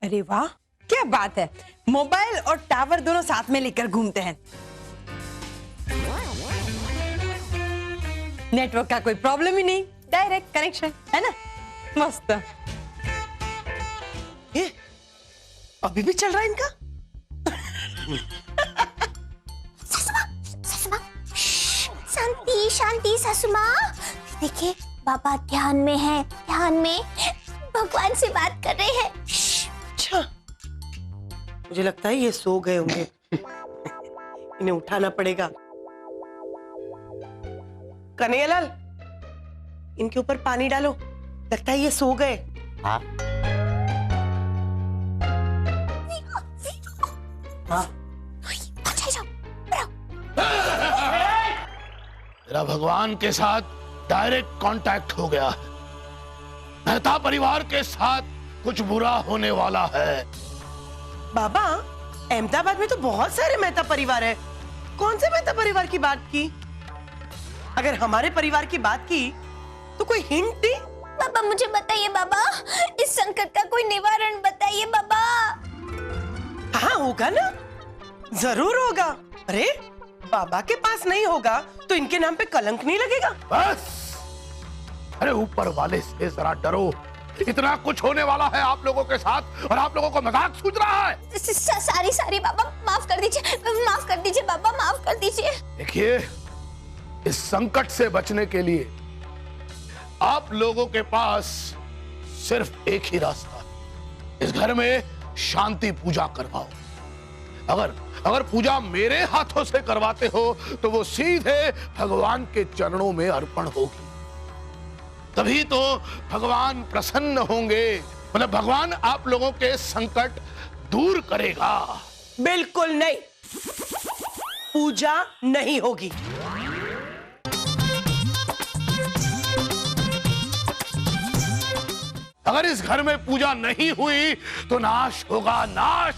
अरे वाह, क्या बात है। मोबाइल और टावर दोनों साथ में लेकर घूमते हैं। नेटवर्क का कोई प्रॉब्लम ही नहीं, डायरेक्ट कनेक्शन है ना। मस्त। ये अभी भी चल रहा है इनका। ससुमा, शांति शांति ससुमा। देखिए बाबा ध्यान में है, ध्यान में भगवान से बात कर रहे हैं। अच्छा, मुझे लगता है ये सो गए होंगे। इन्हें उठाना पड़ेगा। कन्हैयालाल, इनके ऊपर पानी डालो, लगता है ये सो गए। हाँ हाँ। मेरा भगवान के साथ डायरेक्ट कांटेक्ट हो गया। मेहता परिवार के साथ कुछ बुरा होने वाला है। बाबा, अहमदाबाद में तो बहुत सारे मेहता परिवार है। कौन से मेहता परिवार की बात की? अगर हमारे परिवार की बात की तो कोई हिंट दी। बाबा मुझे बताइए बाबा, इस संकट का कोई निवारण बताइए बाबा। हाँ होगा ना, जरूर होगा। अरे बाबा के पास नहीं होगा तो इनके नाम पे कलंक नहीं लगेगा। बस, अरे ऊपर वाले से जरा डरो। इतना कुछ होने वाला है आप लोगों के साथ और आप लोगों को मजाक सूझ रहा है। सारी बाबा, माफ कर दीजिए बाबा, माफ कर दीजिए। देखिए, इस संकट से बचने के लिए आप लोगों के पास सिर्फ एक ही रास्ता है। इस घर में शांति पूजा करवाओ। अगर पूजा मेरे हाथों से करवाते हो तो वो सीधे भगवान के चरणों में अर्पण होगी। तभी तो भगवान प्रसन्न होंगे, मतलब भगवान आप लोगों के संकट दूर करेगा। बिल्कुल नहीं, पूजा नहीं होगी। अगर इस घर में पूजा नहीं हुई तो नाश होगा, नाश।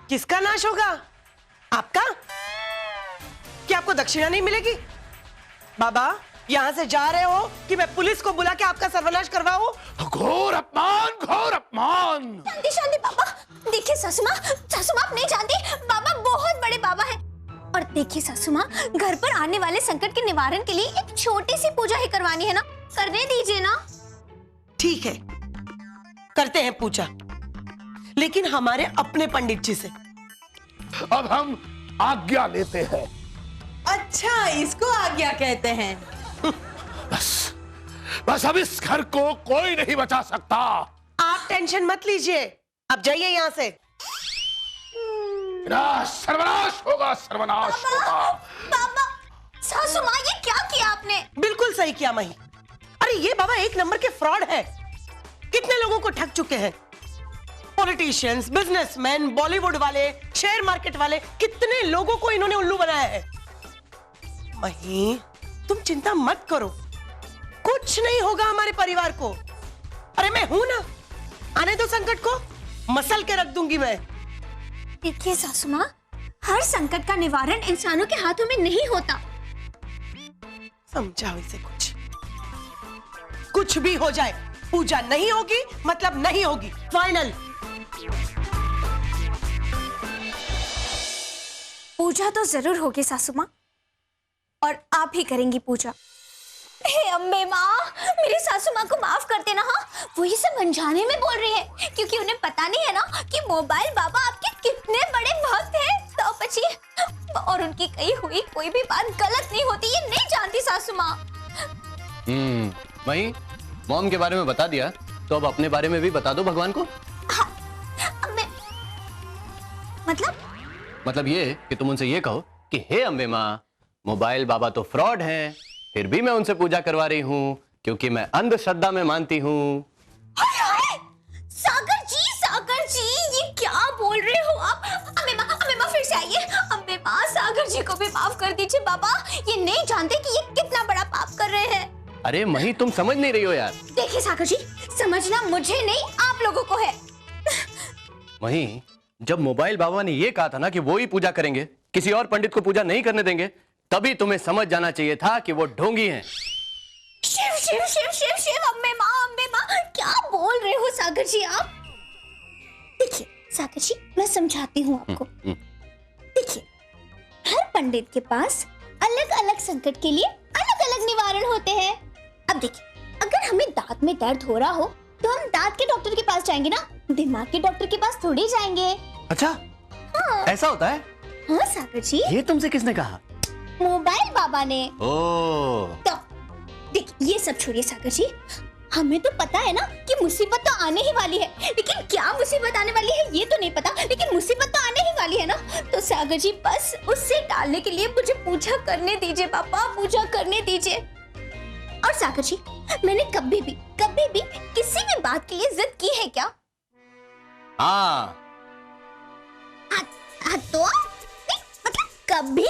किसका नाश होगा? आपका? क्या आपको दक्षिणा नहीं मिलेगी? बाबा, यहाँ से जा रहे हो कि मैं पुलिस को बुला के आपका सर्वनाश करवाऊं? घोर अपमान, घोर अपमान। शांति बाबा। देखिए ससुमा आप नहीं जानती, बाबा बहुत बड़े बाबा हैं। और देखिए ससुमा, घर पर आने वाले संकट के निवारण के लिए एक छोटी सी पूजा ही करवानी है ना, करने दीजिए ना। ठीक है, करते हैं पूजा, लेकिन हमारे अपने पंडित जी से। अब हम आज्ञा लेते हैं। अच्छा, इसको आज्ञा कहते हैं। बस अब इस घर को कोई नहीं बचा सकता। आप टेंशन मत लीजिए, अब जाइए यहाँ से। सर्वनाश होगा, सर्वनाश होगा। बाबा, ससुमा ये क्या किया आपने? बिल्कुल सही किया मही। अरे ये बाबा एक नंबर के फ्रॉड है। कितने लोगों को ठग चुके हैं। पॉलिटिशियंस, बिजनेसमैन, बॉलीवुड वाले, शेयर मार्केट वाले, कितने लोगों को इन्होंने उल्लू बनाया है। मही, तुम चिंता मत करो, कुछ नहीं होगा हमारे परिवार को। अरे मैं हूं ना, आने दो संकट को, मसल के रख दूंगी मैं। देखिए सासुमा, हर संकट का निवारण इंसानों के हाथों में नहीं होता। समझाओ इसे कुछ भी हो जाए, पूजा नहीं होगी मतलब नहीं होगी, फाइनल। पूजा तो जरूर होगी सासुमा, और आप ही करेंगी पूजा। हे अम्बे माँ, मेरी सासू माँ को माफ कर देना। हाँ, वो ये सब अनजाने में बोल रही है, क्योंकि उन्हें पता नहीं है ना कि मोबाइल बाबा आपके कितने बड़े भक्त हैं। तो बच्ची, और उनकी कही हुई कोई भी बात गलत नहीं होती, ये नहीं जानती सासू माँ। वही मॉम के बारे में बता दिया, तो अब अपने बारे में भी बता दो भगवान को। हाँ, मतलब ये कि तुम उनसे ये कहो कि हे अम्बे माँ, मोबाइल बाबा तो फ्रॉड हैं, फिर भी मैं उनसे पूजा करवा रही हूँ क्योंकि मैं अंधश्रद्धा में मानती हूँ। सागर जी, ये क्या बोल रहे हो आप? अम्बे माँ फिर से आइए। अम्बे माँ, सागर जी को भी माफ कर दीजिए बाबा, ये नहीं जानते कि ये कितना बड़ा पाप कर रहे हैं। अरे मही, तुम समझ नहीं रही हो यार। देखिए सागर जी, समझना मुझे नहीं आप लोगों को है। मही, जब मोबाइल बाबा ने ये कहा था ना कि वो ही पूजा करेंगे, किसी और पंडित को पूजा नहीं करने देंगे, तभी तुम्हें समझ जाना चाहिए था कि वो ढोंगी हैं। शिव शिव शिव शिव शिव, अम्बे माँ, क्या बोल रहे हो सागर जी आप? सागर जी मैं समझाती हूँ आपको। देखिए, हर पंडित के पास अलग अलग संकट के लिए अलग अलग निवारण होते हैं। अब देखिए, अगर हमें दांत में दर्द हो रहा हो तो हम दांत के डॉक्टर के पास जाएंगे ना, दिमाग के डॉक्टर के पास थोड़ी जाएंगे। अच्छा, हाँ। ऐसा होता है? हाँ सागर जी, ये तुमसे किसने कहा? मोबाइल बाबा ने। ओह, तो देखिए, ये सब छोड़िए सागर जी, हमें तो पता है ना कि मुसीबत तो आने ही वाली है, लेकिन क्या मुसीबत आने वाली है ये तो नहीं पता, लेकिन मुसीबत तो आने ही वाली है ना। तो सागर जी बस उससे टालने के लिए मुझे पूजा करने दीजिए पापा, पूजा करने दीजिए। और सागर जी, मैंने कभी भी किसी भी बात के लिए जिद की है क्या? हाँ, तो मतलब कभी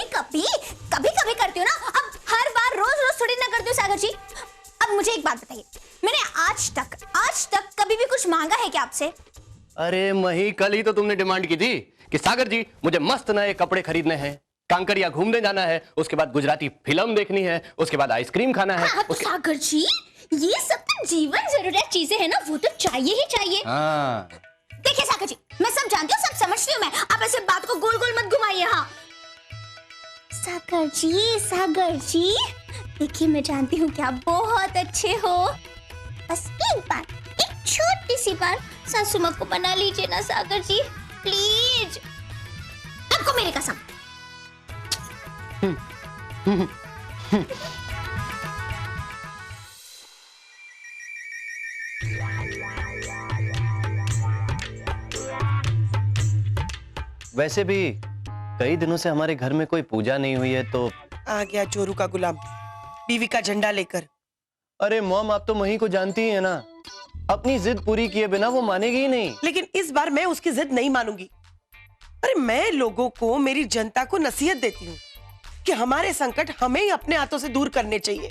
करती हूँ ना, अब हर बार रोज थोड़ी ना करती हूँ सागर जी। अब मुझे एक बात बताइए, मैंने आज तक कभी भी कुछ मांगा है क्या आपसे? अरे मही, कल ही तो तुमने डिमांड की थी कि सागर जी मुझे मस्त नए कपड़े खरीदने हैं, कांकरिया घूमने जाना है, उसके बाद गुजराती फिल्म देखनी है, उसके बाद आइसक्रीम खाना है। हाँ, तो सागर जी ये सब तो जीवन जरूरियात चीजें हैं ना, वो तो चाहिए ही चाहिए। हाँ। देखिए सागर जी, मैं सब जानती हूँ, सब समझती हूँ मैं, आप ऐसे बात को गोल गोल मत घुमाइए। हाँ सागर जी, देखिए मैं जानती हूँ कि आप बहुत अच्छे हो, बस एक छोटी सी बार सासू माँ को बना लीजिए ना सागर जी, प्लीज। आपको मेरी कसम। वैसे भी कई दिनों से हमारे घर में कोई पूजा नहीं हुई है, तो आ गया चोरू का गुलाम, बीवी का झंडा लेकर। अरे मॉम, आप तो मही को जानती ही है ना, अपनी जिद पूरी किए बिना वो मानेगी ही नहीं। लेकिन इस बार मैं उसकी जिद नहीं मानूंगी। अरे मैं लोगों को, मेरी जनता को नसीहत देती हूँ कि हमारे संकट हमें ही अपने हाथों से दूर करने चाहिए।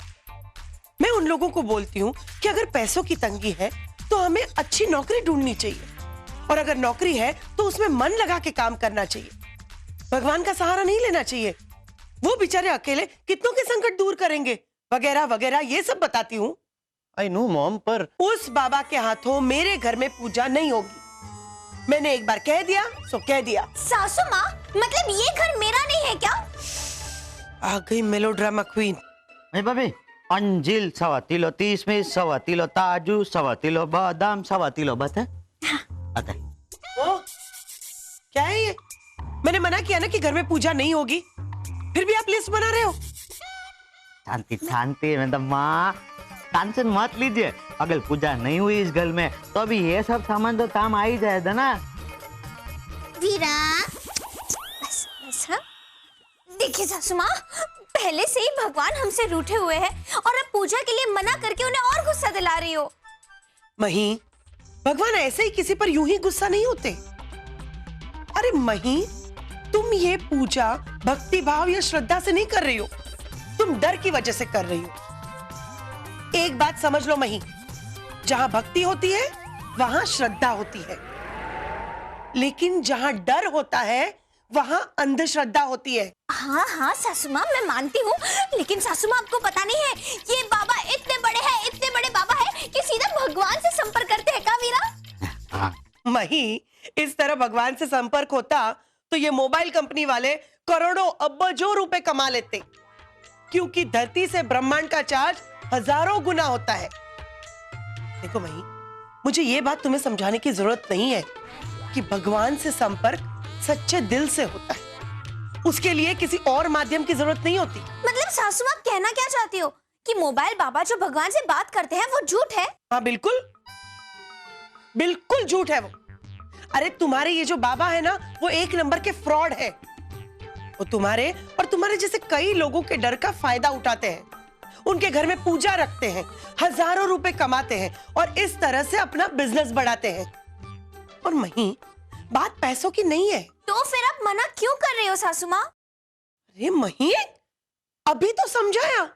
मैं उन लोगों को बोलती हूँ कि अगर पैसों की तंगी है तो हमें अच्छी नौकरी ढूंढनी चाहिए, और अगर नौकरी है तो उसमें मन लगा के काम करना चाहिए, भगवान का सहारा नहीं लेना चाहिए। वो बेचारे अकेले कितनों के संकट दूर करेंगे, वगैरह वगैरह, ये सब बताती हूँ। आई नो मॉम, पर उस बाबा के हाथों मेरे घर में पूजा नहीं होगी। मैंने एक बार कह दिया सो कह दिया। सासू माँ, मतलब ये घर मेरा नहीं है क्या? आ गई मेलोड्रामा क्वीन। भाभी, अंजिल 1.25 किलो 30 में 1.25 किलो काजू, 1.25 किलो बादाम, 1.25 किलो बटर। आता है। ओ, क्या है ये? मैंने मना किया ना कि घर में पूजा नहीं होगी, फिर भी आप लिस्ट बना रहे हो। शांति मतलब माँ, टेंशन मत लीजिए, अगर पूजा नहीं हुई इस घर में तो अभी ये सब सामान तो काम आ ही जाएगा ना। वीरा, बस हाँ। देखिए सासू माँ, पहले से ही भगवान हमसे रूठे हुए हैं और अब पूजा के लिए मना करके उन्हें और गुस्सा दिला रही हो। मही, भगवान ऐसे ही किसी पर यूं ही गुस्सा नहीं होते। अरे मही, तुम ये पूजा भक्ति भाव या श्रद्धा से नहीं कर रही हो, तुम डर की वजह से कर रही हो। एक बात समझ लो मही, जहां भक्ति होती है वहां श्रद्धा होती है, लेकिन जहां डर होता है वहां अंधश्रद्धा होती है। हाँ हाँ सासू माँ, मैं मानती हूँ, लेकिन सासू माँ आपको पता नहीं है, ये बाबा इतने बड़े बाबा है कि सीधा भगवान से संपर्क करते हैं। का वीरा? मही, इस तरह भगवान से संपर्क होता तो ये मोबाइल कंपनी वाले करोड़ों अब्बों रुपए कमा लेते, क्योंकि धरती से ब्रह्मांड का चार्ज हजारों गुना होता है। देखो मही, मुझे ये बात तुम्हें समझाने की जरूरत नहीं है कि भगवान से संपर्क सच्चे दिल से होता है, उसके लिए किसी और माध्यम की जरूरत नहीं होती। मतलब सासू माँ कहना क्या चाहती हो कि मोबाइल बाबा जो भगवान से बात करते हैं वो झूठ है? हाँ बिल्कुल झूठ है वो। अरे तुम्हारे ये जो बाबा है ना, वो एक नंबर के फ्रॉड है। वो तुम्हारे और तुम्हारे जैसे कई लोगों के डर का फायदा उठाते हैं, उनके घर में पूजा रखते हैं, हजारों रुपए कमाते हैं और इस तरह से अपना बिजनेस बढ़ाते हैं। और मही, बात पैसों की नहीं है। तो फिर आप मना क्यों कर रहे हो सासू माँ? अरे मही, अभी तो समझाया।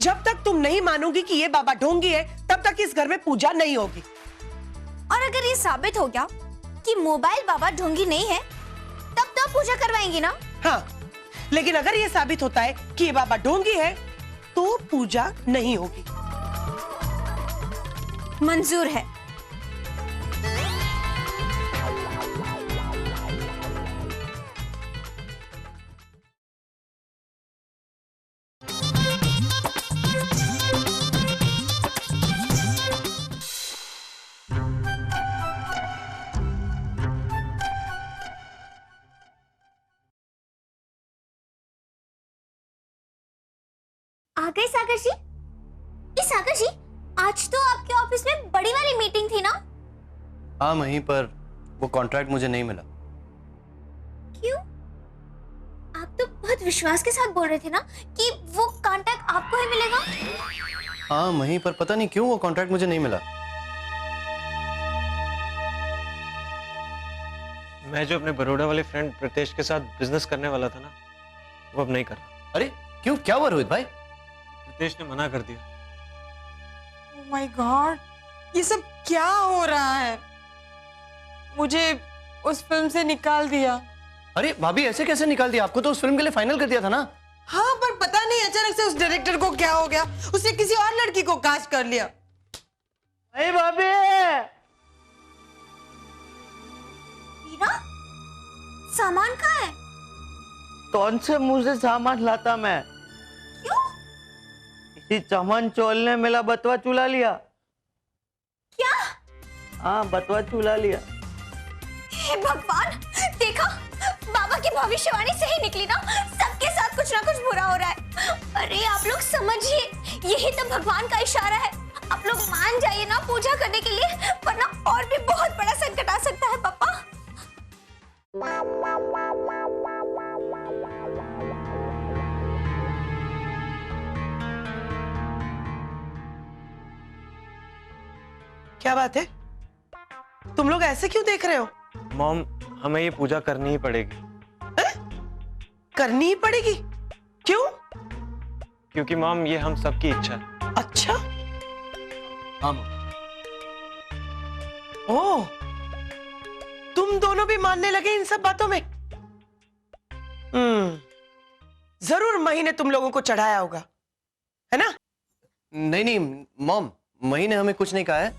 जब तक तुम नहीं मानोगी कि ये बाबा ढोंगी है, तब तक इस घर में पूजा नहीं होगी। और अगर ये साबित हो गया कि मोबाइल बाबा ढोंगी नहीं है, तब तो पूजा करवाएंगी ना? हाँ, लेकिन अगर ये साबित होता है कि ये बाबा ढोंगी है तो पूजा नहीं होगी। मंजूर है। गए सागर जी? ये सागर जी, आज तो आपके ऑफिस में बड़ी वाली मीटिंग थी ना? हाँ वहीं पर वो कॉन्ट्रैक्ट मुझे नहीं मिला। क्यों? आप तो बहुत विश्वास के साथ बोल रहे थे ना कि वो कॉन्ट्रैक्ट आपको ही मिलेगा। हाँ वहीं पर पता नहीं क्यों वो कॉन्ट्रैक्ट मुझे नहीं मिला। मैं जो अपने बड़ौदा वाले फ्रेंड प्रितेश के साथ बिजनेस करने वाला था ना, वो अब नहीं कर रहा। अरे क्यों, क्या हुआ रोहित भाई? प्रितेश ने मना कर दिया। Oh my God, ये सब क्या हो रहा है? मुझे उस फिल्म से निकाल दिया। अरे भाभी ऐसे कैसे निकाल दिया? आपको तो उस फिल्म के लिए फाइनल कर दिया था ना। हाँ पर पता नहीं अचानक से उस डायरेक्टर को क्या हो गया, उसने किसी और लड़की को कास्ट कर लिया। अरे भाभी, हीरा, सामान कहाँ है? कौन से मुंह से सामान लाता मैं? क्यों? इसी चमन चोल ने मेरा बतवा चुला लिया। क्या? हाँ बतवा चुला लिया। हे भगवान, देखा बाबा की भविष्यवाणी सही निकली ना। सबके साथ कुछ ना कुछ बुरा हो रहा है। अरे आप लोग समझिए, यही तो भगवान का इशारा है। आप लोग मान जाइए ना पूजा करने के लिए, वरना और भी बहुत बड़ा संकट आ सकता है पापा। क्या बात है? तुम लोग ऐसे क्यों देख रहे हो? मॉम, हमें ये पूजा करनी ही पड़ेगी। करनी ही पड़ेगी? क्यों? क्योंकि मॉम ये हम सबकी इच्छा है। अच्छा, हाँ ओ, तुम दोनों भी मानने लगे इन सब बातों में? जरूर मही ने तुम लोगों को चढ़ाया होगा, है ना? नहीं नहीं मॉम, मही ने हमें कुछ नहीं कहा है।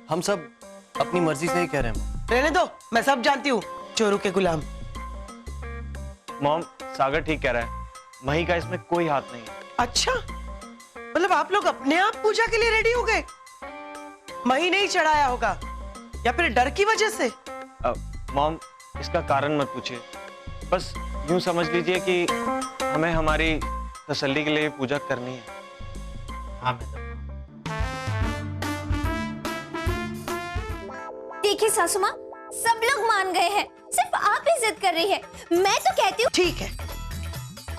हम सब अपनी मर्जी से ही कह रहे हैं। रहने दो, मैं सब जानती हूँ, चोरू के गुलाम। मॉम, सागर ठीक कह रहा है, मही का इसमें कोई हाथ नहीं है। अच्छा, मतलब आप लोग अपने आप पूजा के लिए रेडी हो गए? मही नहीं चढ़ाया होगा या फिर डर की वजह से? मॉम, इसका कारण मत पूछिए, बस यूं समझ लीजिए कि हमें हमारी तसल्ली के लिए पूजा करनी है। हाँ मैडम। देखिए सासू माँ, सब लोग मान गए हैं, सिर्फ आप ही जिद कर रही है। मैं तो कहती हूँ ठीक है,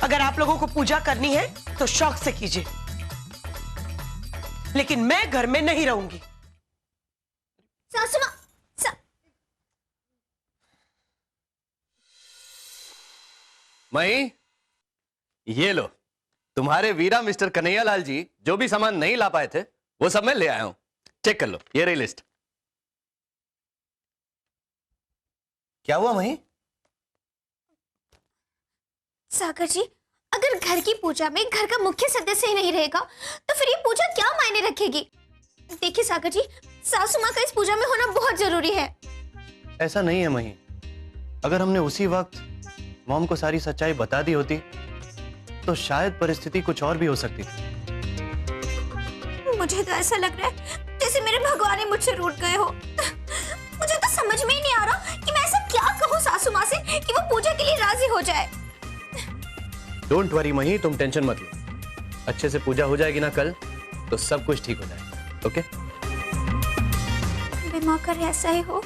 अगर आप लोगों को पूजा करनी है तो शौक से कीजिए, लेकिन मैं घर में नहीं रहूंगी। सासू माँ, मही, ये लो, तुम्हारे वीरा मिस्टर कन्हैयालाल जी जो भी सामान नहीं ला पाए थे वो सब मैं ले आया हूं। चेक कर लो, ये रही लिस्ट। क्या हुआ मही? सागर जी, अगर घर की पूजा में घर का मुख्य सदस्य ही नहीं रहेगा तो फिर ये पूजा क्या मायने रखेगी? देखिए सागर जी, सासू माँ का इस पूजा में होना बहुत जरूरी है। ऐसा नहीं है मही, अगर हमने उसी वक्त मॉम को सारी सच्चाई बता दी होती तो शायद परिस्थिति कुछ और भी हो सकती थी। मुझे तो ऐसा लग रहा है जैसे मेरे भगवान ही मुझसे रूठ गए हो। मुझे तो समझ में ही नहीं आ रहा कि मैं ऐसा क्या कहूँ सासू माँ से कि वो पूजा के लिए राजी हो जाए। डोंट वरी मही, तुम टेंशन मत लो, अच्छे से पूजा हो जाएगी ना कल तो सब कुछ ठीक हो जाएगा। ओके? बीमा कर ऐसा ही हो।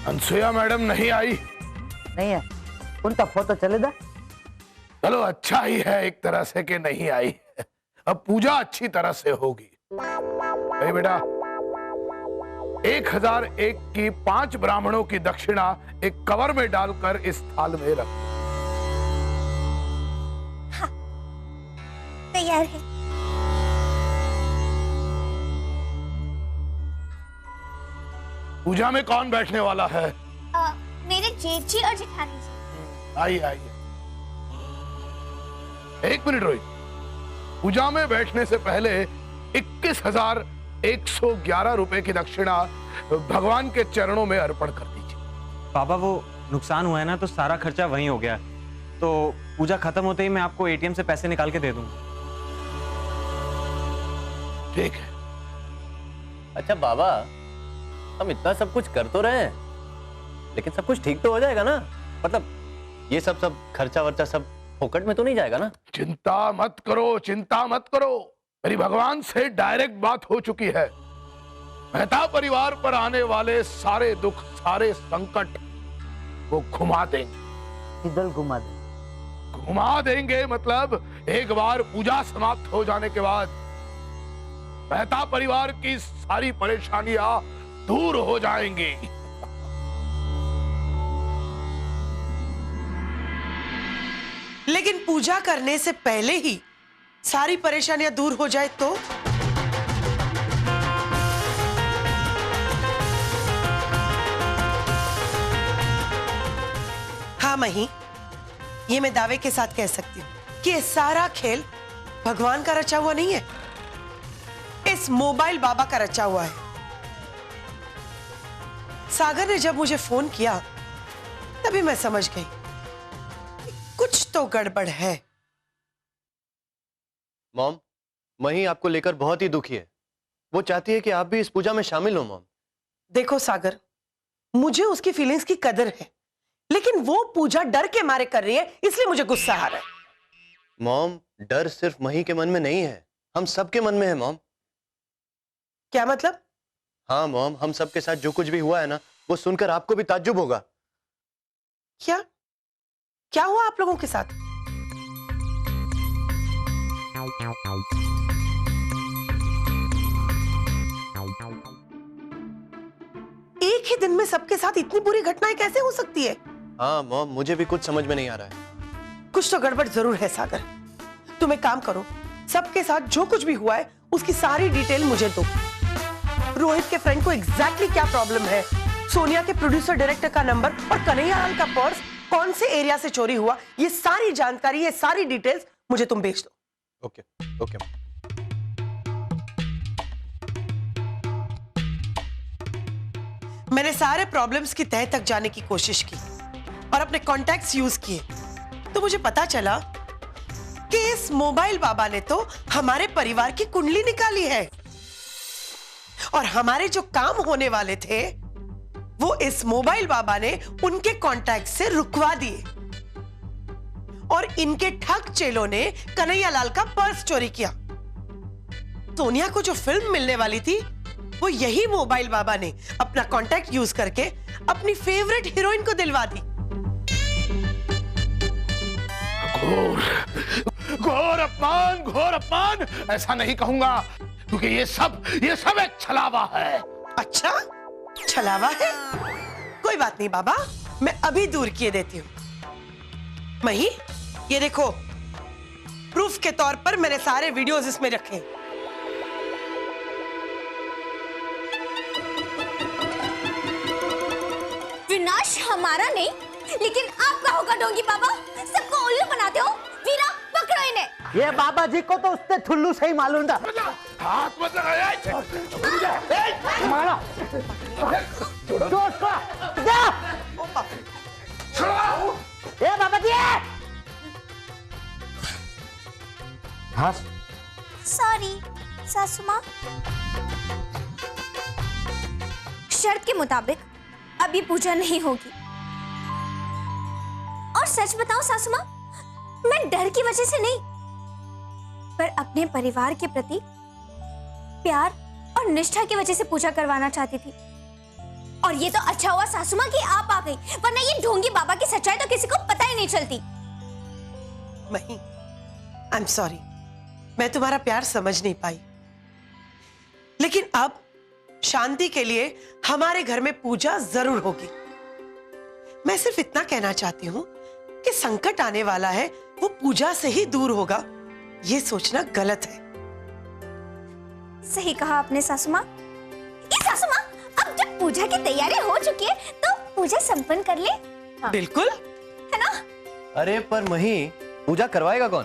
अनसुया मैडम नहीं आई? नहीं है, उनका फोटो चलेगा। चलो अच्छा ही है एक तरह से कि नहीं आई। अब पूजा अच्छी तरह से होगी। अरे बेटा, 1001 की 5 ब्राह्मणों की दक्षिणा एक कवर में डालकर इस थाल में रख। हाँ, तैयार है। पूजा में कौन बैठने वाला है? मेरे जेठ जी और जेठानी जी। आइए आइए। एक मिनट रोहित, पूजा में बैठने से पहले 21,111 रुपए की दक्षिणा भगवान के चरणों में अर्पण कर दीजिए। बाबा वो नुकसान हुआ है ना, तो सारा खर्चा वहीं हो गया। तो पूजा खत्म होते ही मैं आपको एटीएम से पैसे निकाल के दे दूंगा। ठीक है। अच्छा बाबा, हम इतना सब कुछ कर तो रहे हैं, लेकिन सब कुछ ठीक तो हो जाएगा ना? मतलब ये सब खर्चा वर्चा सब फोकट में तो नहीं जाएगा ना? चिंता मत करो, चिंता मत करो। मेरी भगवान से डायरेक्ट बात हो चुकी है। मेहता परिवार पर आने वाले सारे दुख, सारे संकट वो घुमा देंगे। इधर घुमा दे। घुमा देंगे मतलब एक बार पूजा समाप्त हो जाने के बाद मेहता परिवार की सारी परेशानियां दूर हो जाएंगी। लेकिन पूजा करने से पहले ही सारी परेशानियां दूर हो जाए तो? हाँ मही, ये मैं दावे के साथ कह सकती हूँ कि ये सारा खेल भगवान का रचा हुआ नहीं है, इस मोबाइल बाबा का रचा हुआ है। सागर ने जब मुझे फोन किया तभी मैं समझ गई कुछ तो गड़बड़ है। मॉम, मही आपको लेकर बहुत ही दुखी है। वो चाहती है कि आप भी इस पूजा में शामिल हो। मॉम देखो सागर, मुझे उसकी फीलिंग्स की कदर है, लेकिन वो पूजा डर के मारे कर रही है, इसलिए मुझे गुस्सा आ रहा है। मॉम, डर सिर्फ मही के मन में नहीं है, हम सबके मन में है। मॉम क्या मतलब? हाँ मॉम, हम सबके साथ जो कुछ भी हुआ है ना, वो सुनकर आपको भी ताज्जुब होगा। क्या क्या हुआ आप लोगों के साथ? एक ही दिन में सबके साथ इतनी बुरी घटनाएं कैसे हो सकती है? हाँ मॉम, मुझे भी कुछ समझ में नहीं आ रहा है। कुछ तो गड़बड़ जरूर है सागर। तुम एक काम करो, सबके साथ जो कुछ भी हुआ है उसकी सारी डिटेल मुझे दो। रोहित के फ्रेंड को एग्जैक्टली क्या प्रॉब्लम है, सोनिया के प्रोड्यूसर डायरेक्टर का नंबर और कन्हैयालाल का पर्स कौन से एरिया से चोरी हुआ, ये सारी जानकारी, ये सारी डिटेल्स मुझे तुम भेज दो। Okay okay. मैंने सारे प्रॉब्लम्स की तह तक जाने की कोशिश की और अपने कॉन्टैक्ट्स यूज किए, तो मुझे पता चला कि इस मोबाइल बाबा ने तो हमारे परिवार की कुंडली निकाली है और हमारे जो काम होने वाले थे वो इस मोबाइल बाबा ने उनके कॉन्टैक्ट से रुकवा दिए और इनके ठग चेलों ने कन्हैयालाल का पर्स चोरी किया। सोनिया को जो फिल्म मिलने वाली थी वो यही मोबाइल बाबा ने अपना कॉन्टैक्ट यूज करके अपनी फेवरेट हीरोइन को दिलवा दी। घोर अपमान, घोर अपमान। ऐसा नहीं कहूंगा, क्योंकि ये सब एक छलावा है। अच्छा, छलावा है? कोई बात नहीं बाबा, मैं अभी दूर किए देती हूँ। मही, ये देखो, प्रूफ के तौर पर मैंने सारे वीडियोस इसमें रखे। विनाश हमारा नहीं, लेकिन आपका होगा डोंगी बाबा। सबको उल्लू बनाते हो। वीरा, पकड़ो इन्हें। ये बाबा जी को तो उसने ठुल्लू से ही मालूम था। हाथ मत लगाया। मारो। दोस्त को जा। ए बाबा जी। हाँ। सॉरी सासू माँ। शर्त के मुताबिक अभी पूजा नहीं होगी। और सच बताऊं सासू माँ, मैं डर की वजह से नहीं, पर अपने परिवार के प्रति प्यार और निष्ठा की वजह से पूजा करवाना चाहती थी। और ये तो अच्छा हुआ सासू माँ कि आप आ गई, वरना ये ढोंगी बाबा की सच्चाई तो किसी को पता ही नहीं चलती। नहीं, आई एम सॉरी, मैं तुम्हारा प्यार समझ नहीं पाई। लेकिन अब शांति के लिए हमारे घर में पूजा जरूर होगी। मैं सिर्फ इतना कहना चाहती हूँ कि संकट आने वाला है वो पूजा से ही दूर होगा, ये सोचना गलत है। सही कहा आपने सासू माँ। ये सासू माँ, अब जब पूजा की तैयारी हो चुकी है तो पूजा संपन्न कर ले। हाँ। बिल्कुल, है ना? अरे पर मही, पूजा करवाएगा कौन?